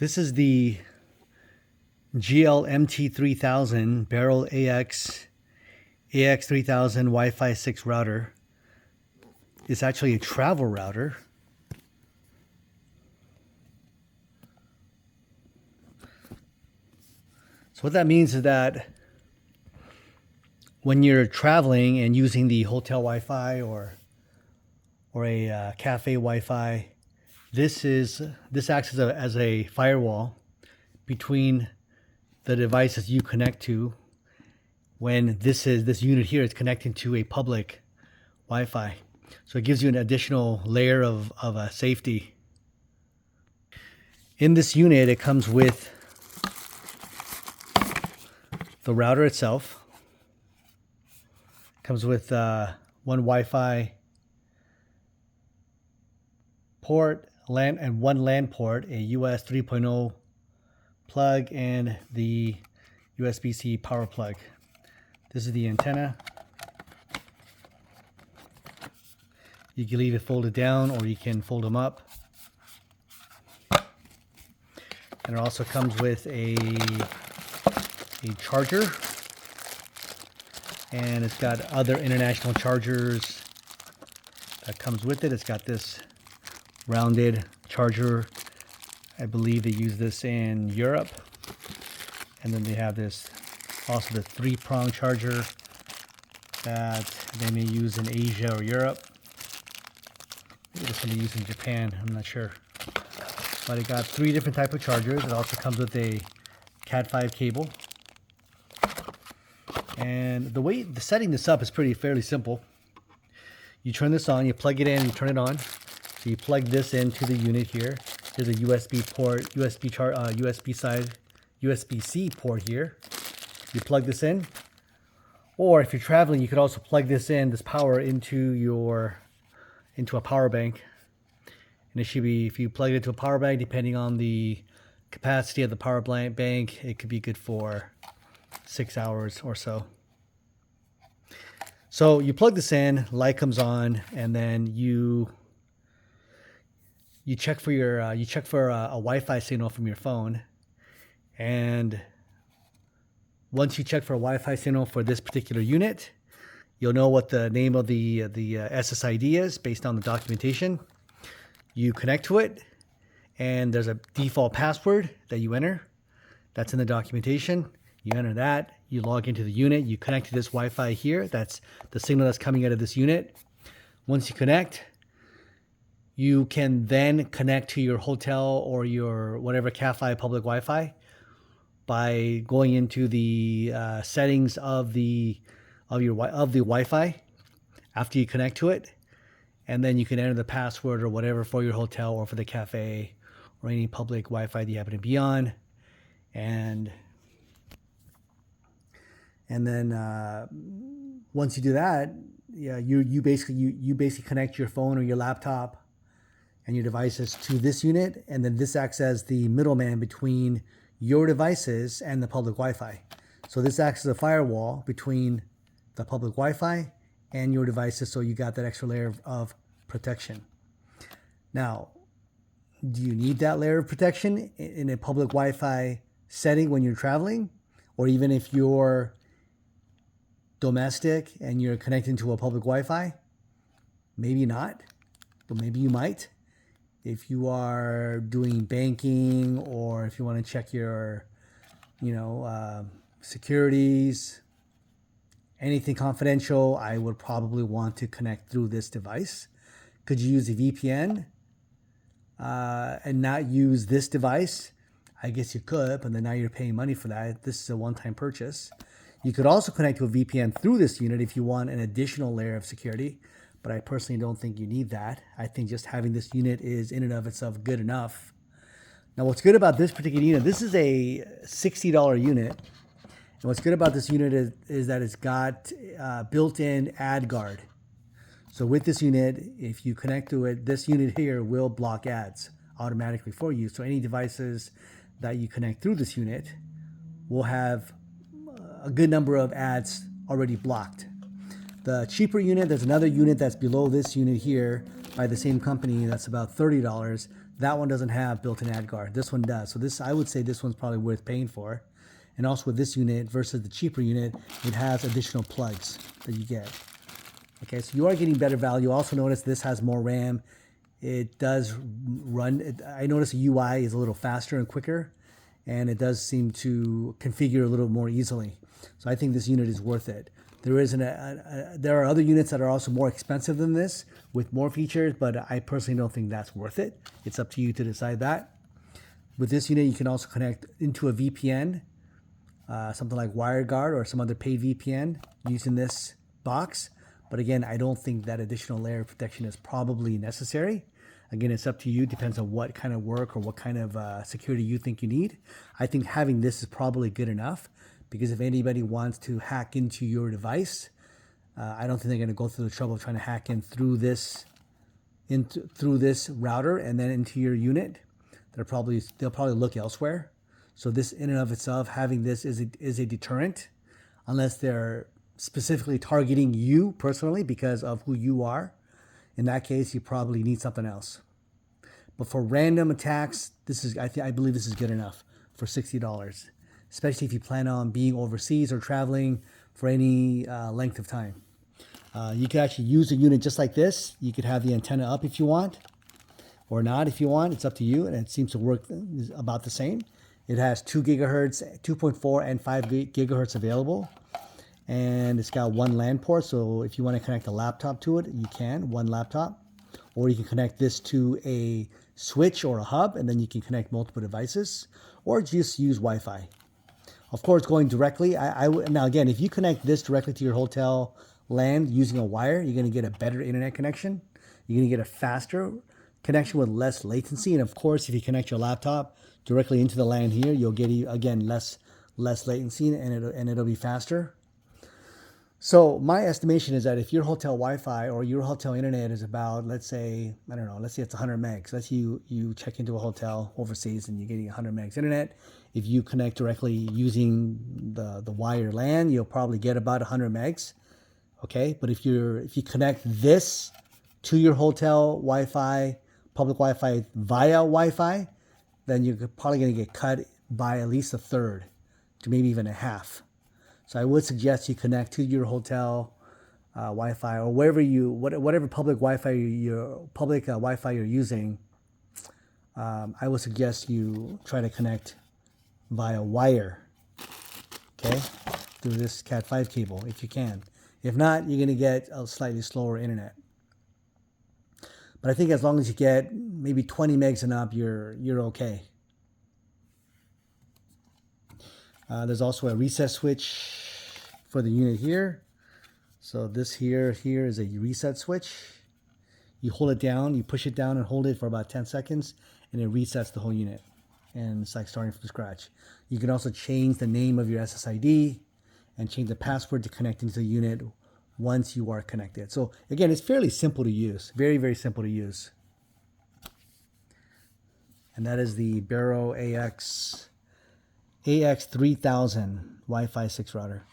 This is the GL-MT3000 Beryl AX3000 Wi-Fi 6 router. It's actually a travel router. So what that means is that when you're traveling and using the hotel Wi-Fi or a cafe Wi-Fi, this acts as a firewall between the devices you connect to when this unit here is connecting to a public Wi-Fi. So it gives you an additional layer of safety. In this unit, it comes with the router itself. It comes with one Wi-Fi port, LAN, and one LAN port, a US 3.0 plug, and the USB-C power plug. This is the antenna. You can leave it folded down or you can fold them up. And it also comes with a charger, and it's got other international chargers that comes with it. It's got this rounded charger. I believe they use this in Europe. And then they have this, also the 3-prong charger that they may use in Asia or Europe. Maybe this one they use in Japan, I'm not sure. But it got 3 different types of chargers. It also comes with a Cat5 cable. And the way setting this up is fairly simple. You turn this on, you plug it in, you turn it on. So you plug this into the unit here. There's a USB port, USB-C port here. You plug this in. Or if you're traveling, you could also plug this power into a power bank. And it should be, if you plug it into a power bank, depending on the capacity of the power bank, it could be good for 6 hours or so. So you plug this in, light comes on, and then you check for a Wi-Fi signal from your phone. And once you check for a Wi-Fi signal for this particular unit, you'll know what the name of the SSID is based on the documentation. You connect to it, and there's a default password that you enter. That's in the documentation. You enter that, you log into the unit, you connect to this Wi-Fi here. That's the signal that's coming out of this unit. Once you connect, you can then connect to your hotel or your whatever Cat5 public Wi-Fi by going into the settings of the Wi-Fi after you connect to it, and then you can enter the password or whatever for your hotel or for the cafe or any public Wi-Fi that you happen to be on, and then once you do that, yeah, you basically connect your phone or your laptop and your devices to this unit, and then this acts as the middleman between your devices and the public Wi-Fi. So this acts as a firewall between the public Wi-Fi and your devices, so you got that extra layer of protection. Now, do you need that layer of protection in a public Wi-Fi setting when you're traveling? Or even if you're domestic and you're connecting to a public Wi-Fi? Maybe not, but maybe you might. If you are doing banking, or if you want to check your, securities, anything confidential, I would probably want to connect through this device. Could you use a VPN and not use this device? I guess you could, but then now you're paying money for that. This is a one-time purchase. You could also connect to a VPN through this unit if you want an additional layer of security, but I personally don't think you need that. I think just having this unit is in and of itself good enough. Now, what's good about this particular unit, this is a $60 unit. And what's good about this unit is that it's got built-in ad guard. So with this unit, if you connect to it, this unit here will block ads automatically for you. So any devices that you connect through this unit will have a good number of ads already blocked. The cheaper unit, there's another unit that's below this unit here by the same company that's about $30. That one doesn't have built-in ad guard. This one does. So this, I would say this one's probably worth paying for. And also with this unit versus the cheaper unit, it has additional plugs that you get. Okay, so you are getting better value. Also notice this has more RAM. It does run, I notice the UI is a little faster and quicker, and it does seem to configure a little more easily. So I think this unit is worth it. There are other units that are also more expensive than this with more features, but I personally don't think that's worth it. It's up to you to decide that. With this unit, you can also connect into a VPN, something like WireGuard or some other paid VPN using this box. But again, I don't think that additional layer of protection is probably necessary. Again, it's up to you. Depends on what kind of work or what kind of security you think you need. I think having this is probably good enough, because if anybody wants to hack into your device, I don't think they're going to go through the trouble of trying to hack in through this router and then into your unit. They'll probably look elsewhere. So this in and of itself, having this is a deterrent, unless they're specifically targeting you personally because of who you are. In that case, you probably need something else. But for random attacks, I believe this is good enough for $60, especially if you plan on being overseas or traveling for any length of time. You could actually use a unit just like this. You could have the antenna up if you want, or not if you want. It's up to you, and it seems to work about the same. It has 2 gigahertz, 2.4 and 5 gigahertz available. And it's got one LAN port, so if you want to connect a laptop to it, you can, one laptop. Or you can connect this to a switch or a hub, and then you can connect multiple devices, or just use Wi-Fi. Of course, going directly, now again, if you connect this directly to your hotel LAN using a wire, you're going to get a better internet connection. You're going to get a faster connection with less latency. And of course, if you connect your laptop directly into the LAN here, you'll get, again, less latency, and it'll be faster. So my estimation is that if your hotel Wi-Fi or your hotel internet is about, let's say, I don't know, let's say it's 100 megs. Let's say you check into a hotel overseas and you're getting 100 megs internet. If you connect directly using the wire LAN, you'll probably get about 100 megs. Okay, but if you connect this to your hotel Wi-Fi, public Wi-Fi via Wi-Fi, then you're probably going to get cut by at least a third to maybe even a half. So I would suggest you connect to your hotel Wi-Fi or whatever public Wi-Fi you're using. I would suggest you try to connect via wire, okay, through this Cat5 cable if you can. If not, you're going to get a slightly slower internet. But I think as long as you get maybe 20 megs and up, you're okay. There's also a reset switch for the unit here. So this here is a reset switch. You hold it down, you push it down and hold it for about 10 seconds, and it resets the whole unit. And it's like starting from scratch. You can also change the name of your SSID and change the password to connect into the unit once you are connected. So again, it's fairly simple to use. Very, very simple to use. And that is the Beryl AX3000 Wi-Fi 6 router.